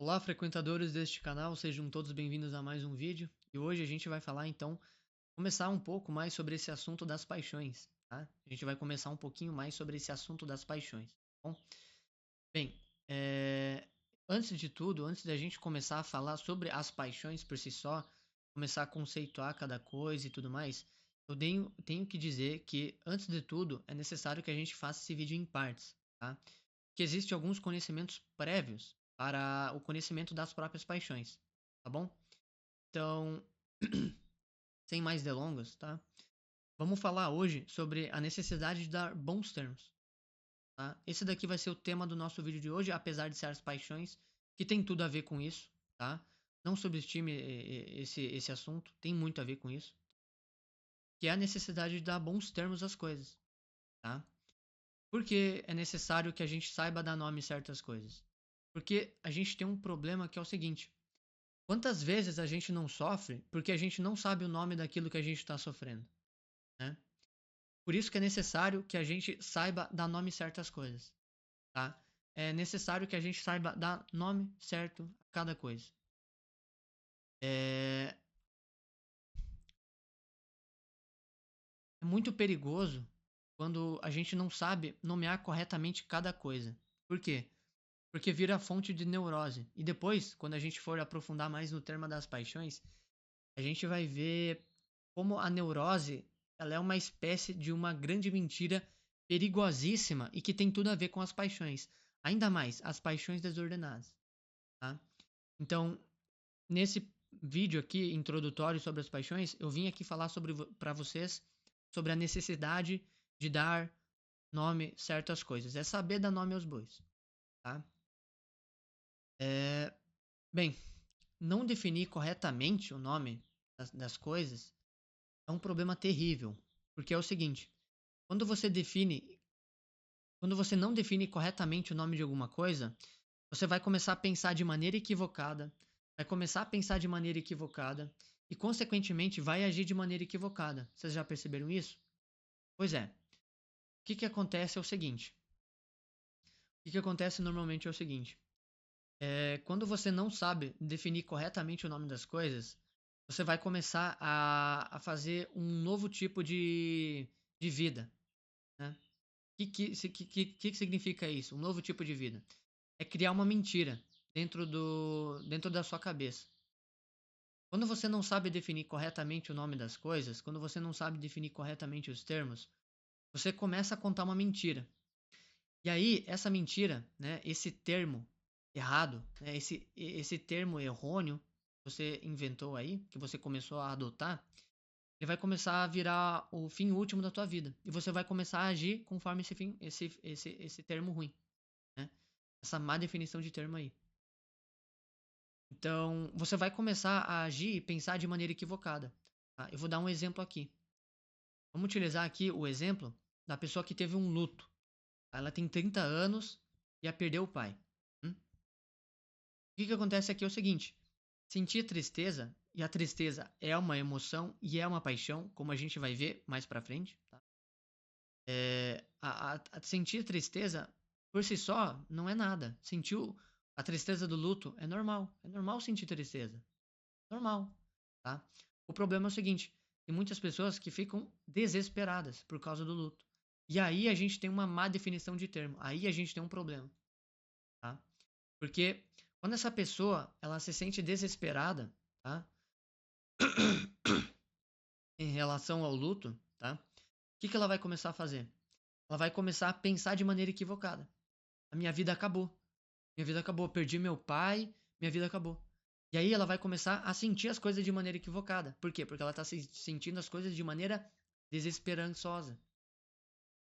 Olá, frequentadores deste canal, sejam todos bem-vindos a mais um vídeo. E hoje a gente vai falar então, começar um pouco mais sobre esse assunto das paixões, tá? A gente vai começar um pouquinho mais sobre esse assunto das paixões, tá bom? Bem, é, antes de tudo, antes da gente começar a falar sobre as paixões por si só, começar a conceituar cada coisa e tudo mais, eu tenho que dizer que, antes de tudo, é necessário que a gente faça esse vídeo em partes, tá? Que existem alguns conhecimentos prévios para o conhecimento das próprias paixões, tá bom? Então, sem mais delongas, tá? Vamos falar hoje sobre a necessidade de dar bons termos, tá? Esse daqui vai ser o tema do nosso vídeo de hoje, apesar de ser as paixões, que tem tudo a ver com isso, tá? Não subestime esse assunto, tem muito a ver com isso, que é a necessidade de dar bons termos às coisas, tá? Por que é necessário que a gente saiba dar nome a certas coisas? Porque a gente tem um problema que é o seguinte: quantas vezes a gente não sofre porque a gente não sabe o nome daquilo que a gente está sofrendo, né? Por isso que é necessário que a gente saiba dar nome a certas coisas, tá? É necessário que a gente saiba dar nome certo a cada coisa. É, é muito perigoso quando a gente não sabe nomear corretamente cada coisa. Por quê? Porque vira fonte de neurose. E depois, quando a gente for aprofundar mais no tema das paixões, a gente vai ver como a neurose ela é uma espécie de uma grande mentira perigosíssima e que tem tudo a ver com as paixões. Ainda mais, as paixões desordenadas. Tá? Então, nesse vídeo aqui, introdutório sobre as paixões, eu vim aqui falar para vocês sobre a necessidade de dar nome certas coisas. É saber dar nome aos bois. Tá? É, bem, não definir corretamente o nome das coisas é um problema terrível, porque é o seguinte: quando você define, quando você não define corretamente o nome de alguma coisa, você vai começar a pensar de maneira equivocada, vai começar a pensar de maneira equivocada e, consequentemente, vai agir de maneira equivocada. Vocês já perceberam isso? Pois é. O que acontece é o seguinte: o que acontece normalmente é o seguinte: quando você não sabe definir corretamente o nome das coisas, você vai começar a fazer um novo tipo de vida, né? Que significa isso? Um novo tipo de vida. É criar uma mentira dentro da sua cabeça. Quando você não sabe definir corretamente o nome das coisas, quando você não sabe definir corretamente os termos, você começa a contar uma mentira. E aí, essa mentira, né, esse termo errado, né, esse termo errôneo que você inventou aí, que você começou a adotar, ele vai começar a virar o fim último da tua vida. E você vai começar a agir conforme esse termo ruim, né? Essa má definição de termo aí. Então, você vai começar a agir e pensar de maneira equivocada. Tá? Eu vou dar um exemplo aqui. Vamos utilizar aqui o exemplo da pessoa que teve um luto. Ela tem 30 anos e a perdeu o pai. O que acontece aqui é o seguinte: sentir tristeza, e a tristeza é uma emoção e é uma paixão, como a gente vai ver mais pra frente. Tá? A sentir tristeza por si só não é nada. Sentiu a tristeza do luto é normal. É normal sentir tristeza. Normal, tá? O problema é o seguinte: tem muitas pessoas que ficam desesperadas por causa do luto. E aí a gente tem uma má definição de termo. Aí a gente tem um problema, tá? Porque quando essa pessoa ela se sente desesperada, tá? Em relação ao luto, tá? O que ela vai começar a fazer? Ela vai começar a pensar de maneira equivocada. A minha vida acabou. Minha vida acabou. Perdi meu pai. Minha vida acabou. E aí ela vai começar a sentir as coisas de maneira equivocada. Por quê? Porque ela está sentindo as coisas de maneira desesperançosa.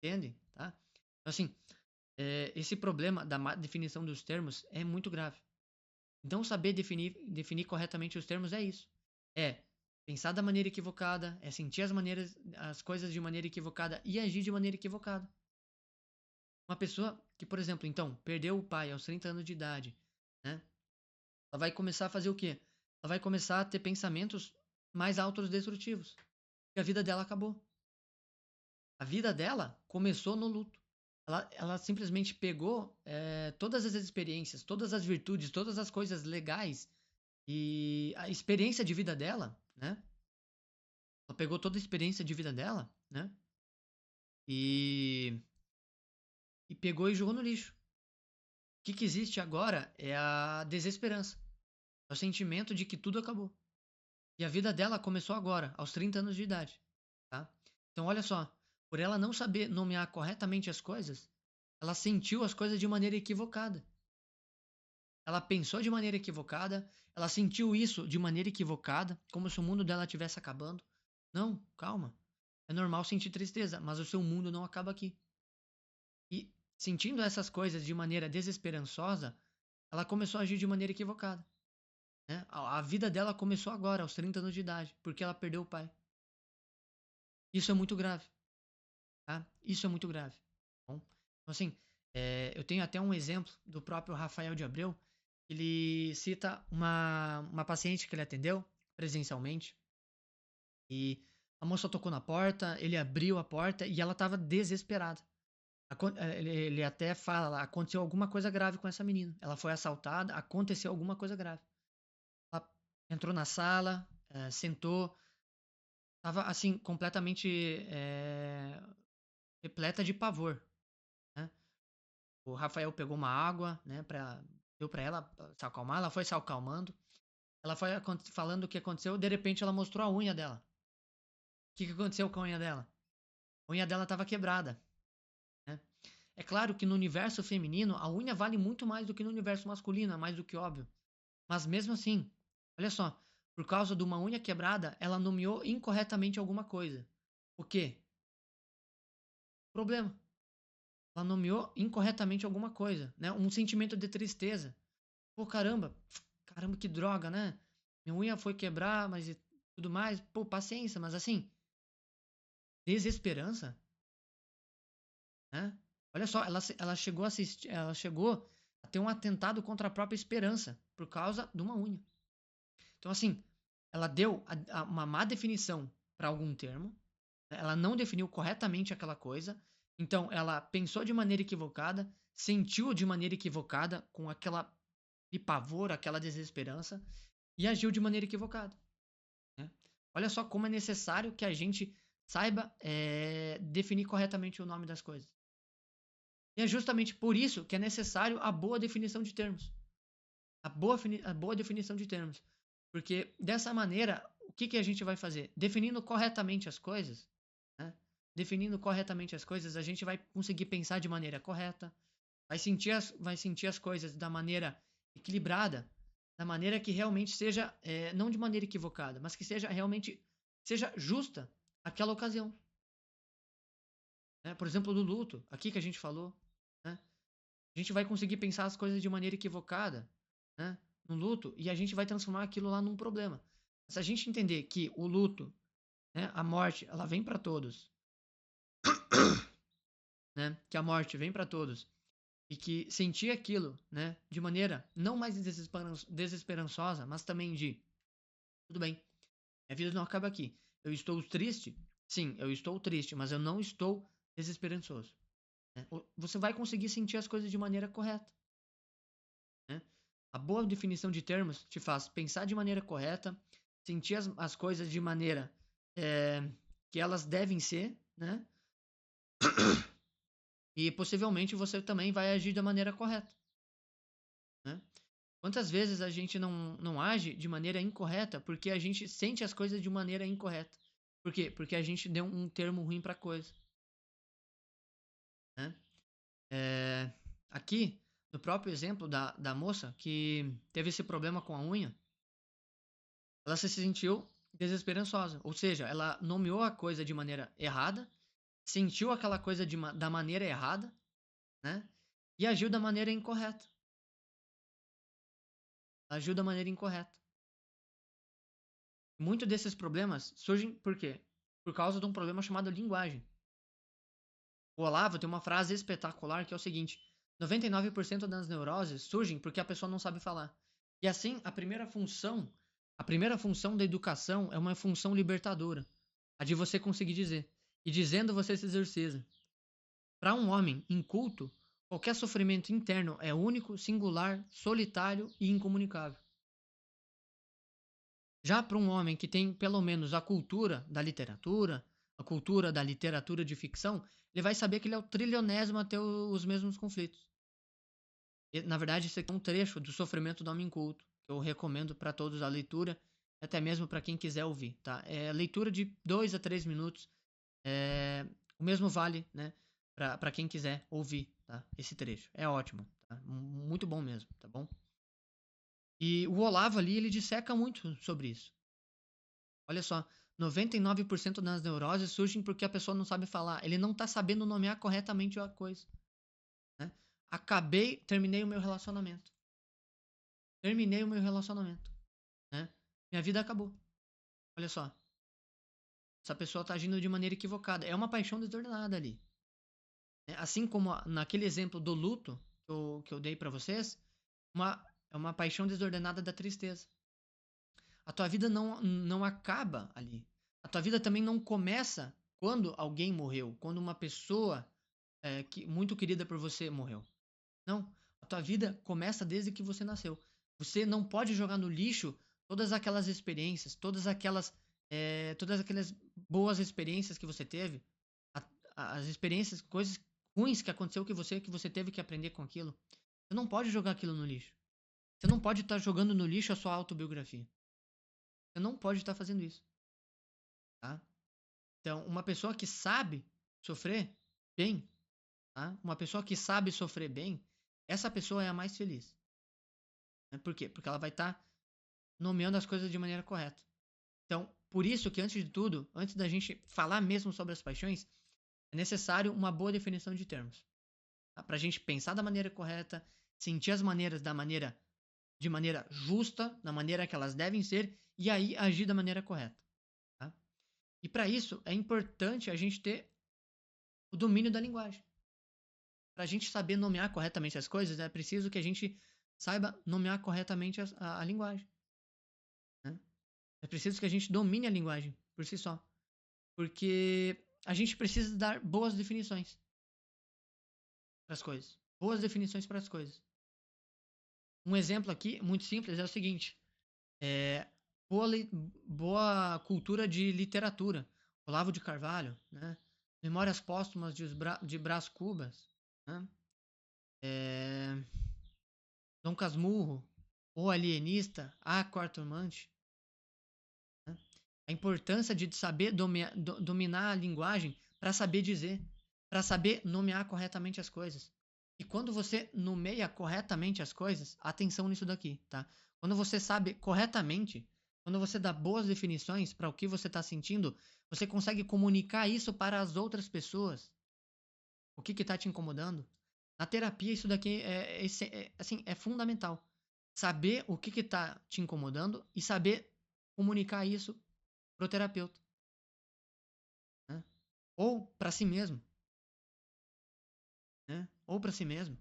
Entende? Tá? Então, assim, esse problema da má definição dos termos é muito grave. Então, saber definir corretamente os termos é isso. É pensar da maneira equivocada, é sentir as coisas de maneira equivocada e agir de maneira equivocada. Uma pessoa que, por exemplo, então, perdeu o pai aos 30 anos de idade, né? Ela vai começar a fazer o quê? Ela vai começar a ter pensamentos mais autodestrutivos. E a vida dela acabou. A vida dela começou no luto. ela simplesmente pegou todas as experiências, todas as virtudes, todas as coisas legais e a experiência de vida dela, né? Ela pegou toda a experiência de vida dela, né? E, e pegou e jogou no lixo. O que existe agora é a desesperança. É o sentimento de que tudo acabou. E a vida dela começou agora, aos 30 anos de idade. Tá? Então, olha só. Por ela não saber nomear corretamente as coisas, ela sentiu as coisas de maneira equivocada. Ela pensou de maneira equivocada, ela sentiu isso de maneira equivocada, como se o mundo dela estivesse acabando. Não, calma. É normal sentir tristeza, mas o seu mundo não acaba aqui. E sentindo essas coisas de maneira desesperançosa, ela começou a agir de maneira equivocada. Né? A vida dela começou agora, aos 30 anos de idade, porque ela perdeu o pai. Isso é muito grave. Tá? Isso é muito grave. Bom, então, assim, eu tenho até um exemplo do próprio Rafael de Abreu. Ele cita uma paciente que ele atendeu presencialmente. E a moça tocou na porta, ele abriu a porta e ela estava desesperada. Ele até fala, aconteceu alguma coisa grave com essa menina. Ela foi assaltada, aconteceu alguma coisa grave. Ela entrou na sala, sentou, estava assim, completamente repleta de pavor. Né? O Rafael pegou uma água, né, deu para ela se acalmar, ela foi se acalmando. Ela foi falando o que aconteceu, de repente ela mostrou a unha dela. O que aconteceu com a unha dela? A unha dela estava quebrada. Né? É claro que no universo feminino a unha vale muito mais do que no universo masculino, é mais do que óbvio. Mas mesmo assim, olha só, por causa de uma unha quebrada, ela nomeou incorretamente alguma coisa. O quê? Problema. Ela nomeou incorretamente alguma coisa, né? Um sentimento de tristeza. Pô, caramba, que droga, né? Minha unha foi quebrar, mas e tudo mais. Pô, paciência, mas assim, desesperança, né? Olha só, ela chegou a assistir, ela chegou a ter um atentado contra a própria esperança por causa de uma unha. Então, assim, ela deu uma má definição para algum termo, né? Ela não definiu corretamente aquela coisa, então ela pensou de maneira equivocada, sentiu de maneira equivocada, com aquela pavor, aquela desesperança, e agiu de maneira equivocada. Né? Olha só como é necessário que a gente saiba definir corretamente o nome das coisas. E é justamente por isso que é necessário a boa definição de termos. A boa definição de termos. Porque dessa maneira, o que a gente vai fazer? Definindo corretamente as coisas, né? Definindo corretamente as coisas, a gente vai conseguir pensar de maneira correta, vai sentir as coisas da maneira equilibrada, da maneira que realmente seja, não de maneira equivocada, mas que seja realmente seja justa aquela ocasião. Né? Por exemplo, do luto, aqui que a gente falou, né? A gente vai conseguir pensar as coisas de maneira equivocada, né? No luto, e a gente vai transformar aquilo lá num problema. Se a gente entender que o luto, né, a morte, ela vem para todos, né? Que a morte vem para todos e que sentir aquilo, né, de maneira não mais desesperançosa, mas também de tudo bem, minha vida não acaba aqui. Eu estou triste? Sim, eu estou triste, mas eu não estou desesperançoso. Né? Você vai conseguir sentir as coisas de maneira correta. Né? A boa definição de termos te faz pensar de maneira correta, sentir as coisas de maneira que elas devem ser, né? E possivelmente você também vai agir da maneira correta. Né? Quantas vezes a gente não age de maneira incorreta porque a gente sente as coisas de maneira incorreta? Por quê? Porque a gente deu um termo ruim para coisa. Né? Aqui, no próprio exemplo da moça que teve esse problema com a unha, ela se sentiu desesperançosa. Ou seja, ela nomeou a coisa de maneira errada, sentiu aquela coisa da maneira errada, né? E agiu da maneira incorreta. Agiu da maneira incorreta. Muitos desses problemas surgem por quê? Por causa de um problema chamado linguagem. O Olavo tem uma frase espetacular que é o seguinte: 99% das neuroses surgem porque a pessoa não sabe falar. E assim, a primeira função da educação é uma função libertadora, a de você conseguir dizer. E dizendo você se exercita. Para um homem inculto, qualquer sofrimento interno é único, singular, solitário e incomunicável. Já para um homem que tem pelo menos a cultura da literatura de ficção, ele vai saber que ele é o trilionésimo a ter os mesmos conflitos. E, na verdade, isso aqui é um trecho do Sofrimento do Homem Inculto, que eu recomendo para todos a leitura, até mesmo para quem quiser ouvir, tá? É leitura de 2 a 3 minutos. O mesmo vale, né, para quem quiser ouvir, tá? Esse trecho. É ótimo, tá? Muito bom mesmo, tá bom? E o Olavo ali, ele disseca muito sobre isso. Olha só, 99% das neuroses surgem porque a pessoa não sabe falar. Ele não tá sabendo nomear corretamente a coisa, né? Terminei o meu relacionamento. Terminei o meu relacionamento, né? Minha vida acabou. Olha só. Essa pessoa tá agindo de maneira equivocada. É uma paixão desordenada ali. Assim como naquele exemplo do luto que eu dei para vocês, é uma paixão desordenada da tristeza. A tua vida não acaba ali. A tua vida também não começa quando alguém morreu, quando uma pessoa muito querida por você morreu. Não. A tua vida começa desde que você nasceu. Você não pode jogar no lixo todas aquelas experiências, todas aquelas boas experiências que você teve, as experiências, coisas ruins que aconteceu que você teve que aprender com aquilo. Você não pode jogar aquilo no lixo. Você não pode estar jogando no lixo a sua autobiografia. Você não pode estar fazendo isso, tá? Então, uma pessoa que sabe sofrer bem, tá? Uma pessoa que sabe sofrer bem, essa pessoa é a mais feliz. Né? Por quê? Porque ela vai estar nomeando as coisas de maneira correta. Então, por isso que antes de tudo, antes da gente falar mesmo sobre as paixões, é necessário uma boa definição de termos. Tá? Para a gente pensar da maneira correta, sentir as maneiras de maneira justa, da maneira que elas devem ser, e aí agir da maneira correta. Tá? E para isso é importante a gente ter o domínio da linguagem. Para a gente saber nomear corretamente as coisas, é preciso que a gente saiba nomear corretamente a linguagem. Né? É preciso que a gente domine a linguagem por si só. Porque a gente precisa dar boas definições para as coisas. Boas definições para as coisas. Um exemplo aqui, muito simples, é o seguinte. É, boa, boa cultura de literatura. Olavo de Carvalho, né? Memórias Póstumas de Brás Cubas, né? Dom Casmurro, O Alienista, A Quarto Amante. Né? A importância de saber dominar a linguagem para saber dizer, para saber nomear corretamente as coisas. E quando você nomeia corretamente as coisas, atenção nisso daqui, tá? Quando você sabe corretamente, quando você dá boas definições para o que você está sentindo, você consegue comunicar isso para as outras pessoas. O que está te incomodando? Na terapia, isso daqui assim, é fundamental. Saber o que está te incomodando e saber comunicar isso pro terapeuta, né? Ou para si mesmo, né? Ou para si mesmo.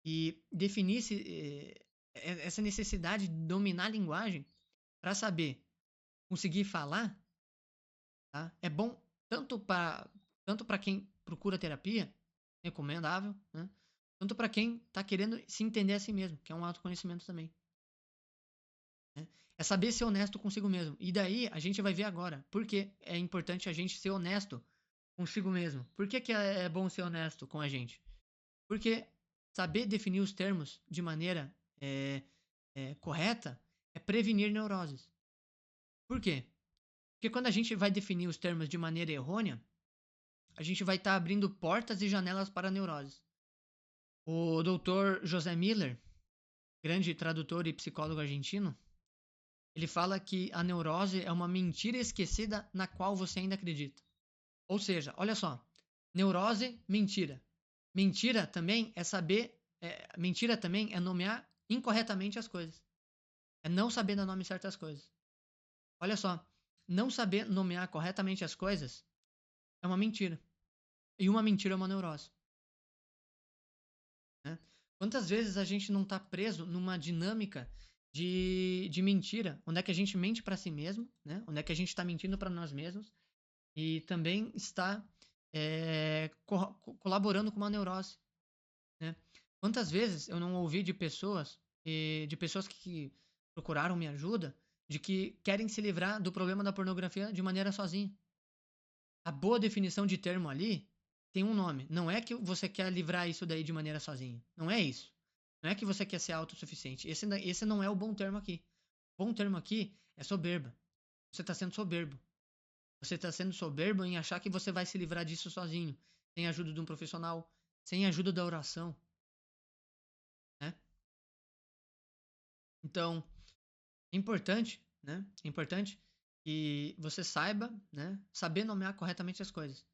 E definir essa necessidade de dominar a linguagem para saber conseguir falar, tá? É bom tanto para quem procura terapia, recomendável, né? Tanto para quem está querendo se entender a si mesmo, que é um autoconhecimento também. Né? É saber ser honesto consigo mesmo. E daí a gente vai ver agora por que é importante a gente ser honesto consigo mesmo. Por que é bom ser honesto com a gente? Porque saber definir os termos de maneira correta é prevenir neuroses. Por quê? Porque quando a gente vai definir os termos de maneira errônea, a gente vai estar abrindo portas e janelas para neuroses. O Dr. José Miller, grande tradutor e psicólogo argentino, ele fala que a neurose é uma mentira esquecida na qual você ainda acredita. Ou seja, olha só, neurose, mentira. Mentira também é mentira também é nomear incorretamente as coisas. É não saber dar nome a certas coisas. Olha só, não saber nomear corretamente as coisas é uma mentira. E uma mentira é uma neurose. Né? Quantas vezes a gente não está preso numa dinâmica de mentira? Onde é que a gente mente para si mesmo, né? Onde é que a gente está mentindo para nós mesmos? E também está colaborando com uma neurose, né? Quantas vezes eu não ouvi de pessoas que procuraram minha ajuda, de que querem se livrar do problema da pornografia de maneira sozinha. A boa definição de termo ali tem um nome. Não é que você quer livrar isso daí de maneira sozinha. Não é isso. Não é que você quer ser autossuficiente. Esse não é o bom termo aqui. O bom termo aqui é soberba. Você está sendo soberbo. Você está sendo soberbo em achar que você vai se livrar disso sozinho, sem a ajuda de um profissional, sem a ajuda da oração, né? Então, é importante, né? É importante que você saiba, né? Saber nomear corretamente as coisas.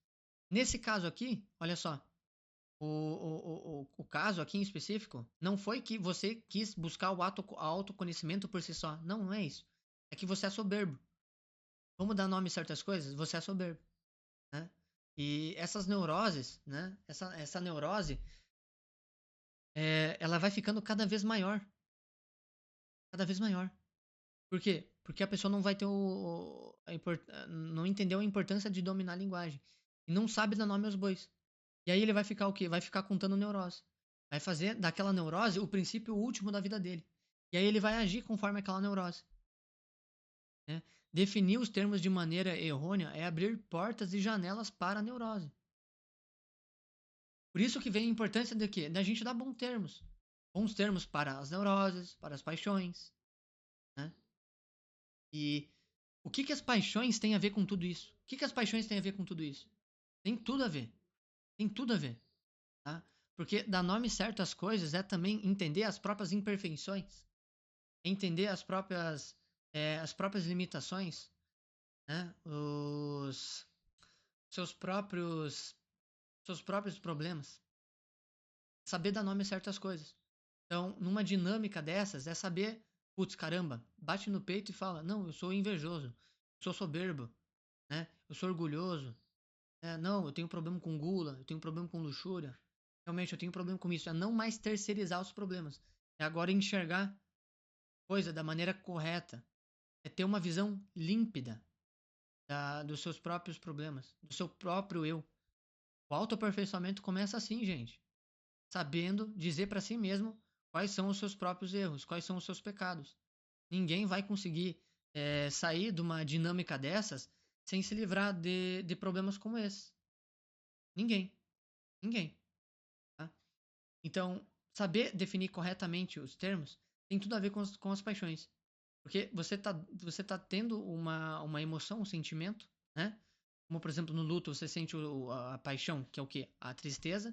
Nesse caso aqui, olha só, o caso aqui em específico não foi que você quis buscar o autoconhecimento por si só. Não, não é isso. É que você é soberbo. Vamos dar nome a certas coisas? Você é soberbo, né? E essas neuroses, né? Essa neurose, ela vai ficando cada vez maior. Cada vez maior. Por quê? Porque a pessoa não vai ter não entendeu a importância de dominar a linguagem. E não sabe dar nome aos bois. E aí ele vai ficar o quê? Vai ficar contando neurose. Vai fazer daquela neurose o princípio último da vida dele. E aí ele vai agir conforme aquela neurose, né? Definir os termos de maneira errônea é abrir portas e janelas para a neurose. Por isso que vem a importância de quê? Da gente dar bons termos. Bons termos para as neuroses, para as paixões, né? E o que as paixões têm a ver com tudo isso? O que as paixões têm a ver com tudo isso? Tem tudo a ver. Tem tudo a ver, tá? Porque dar nome certo às coisas é também entender as próprias imperfeições, entender as próprias limitações, né? Os seus próprios seus próprios problemas. Saber dar nome certo às coisas. Então, numa dinâmica dessas, é saber, putz, caramba, bate no peito e fala, não, eu sou invejoso, eu sou soberbo, né? Eu sou orgulhoso, não, eu tenho problema com gula, eu tenho problema com luxúria, realmente eu tenho problema com isso. É não mais terceirizar os problemas, é agora enxergar coisa da maneira correta, é ter uma visão límpida dos seus próprios problemas, do seu próprio eu. O autoaperfeiçoamento começa assim, gente, sabendo dizer para si mesmo quais são os seus próprios erros, quais são os seus pecados. Ninguém vai conseguir sair de uma dinâmica dessas sem se livrar de problemas como esse. Ninguém. Ninguém. Tá? Então, saber definir corretamente os termos tem tudo a ver com as paixões. Porque você tá tendo uma emoção, um sentimento, né? Como, por exemplo, no luto, você sente a paixão, que é o quê? A tristeza,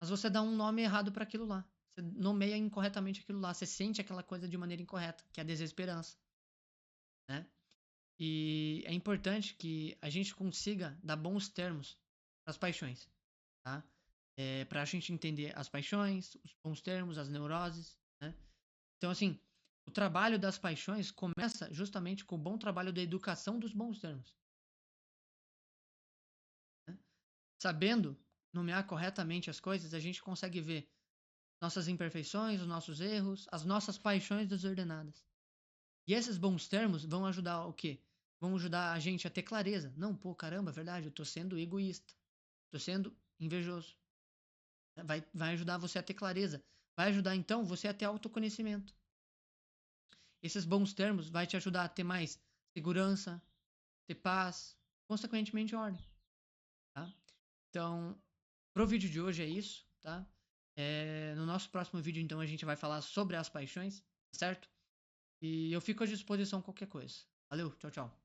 mas você dá um nome errado para aquilo lá. Você nomeia incorretamente aquilo lá. Você sente aquela coisa de maneira incorreta, que é a desesperança, né? E é importante que a gente consiga dar bons termos para as paixões, tá? Para a gente entender as paixões, os bons termos, as neuroses, né? Então, assim, o trabalho das paixões começa justamente com o bom trabalho da educação dos bons termos, né? Sabendo nomear corretamente as coisas, a gente consegue ver nossas imperfeições, os nossos erros, as nossas paixões desordenadas. E esses bons termos vão ajudar o quê? Vão ajudar a gente a ter clareza. Não, pô, caramba, é verdade, eu tô sendo egoísta. Tô sendo invejoso. Vai ajudar você a ter clareza. Vai ajudar, então, você a ter autoconhecimento. Esses bons termos vai te ajudar a ter mais segurança, ter paz, consequentemente ordem, tá? Então, pro vídeo de hoje é isso, tá? No nosso próximo vídeo, então, a gente vai falar sobre as paixões, certo? E eu fico à disposição qualquer coisa. Valeu, tchau, tchau.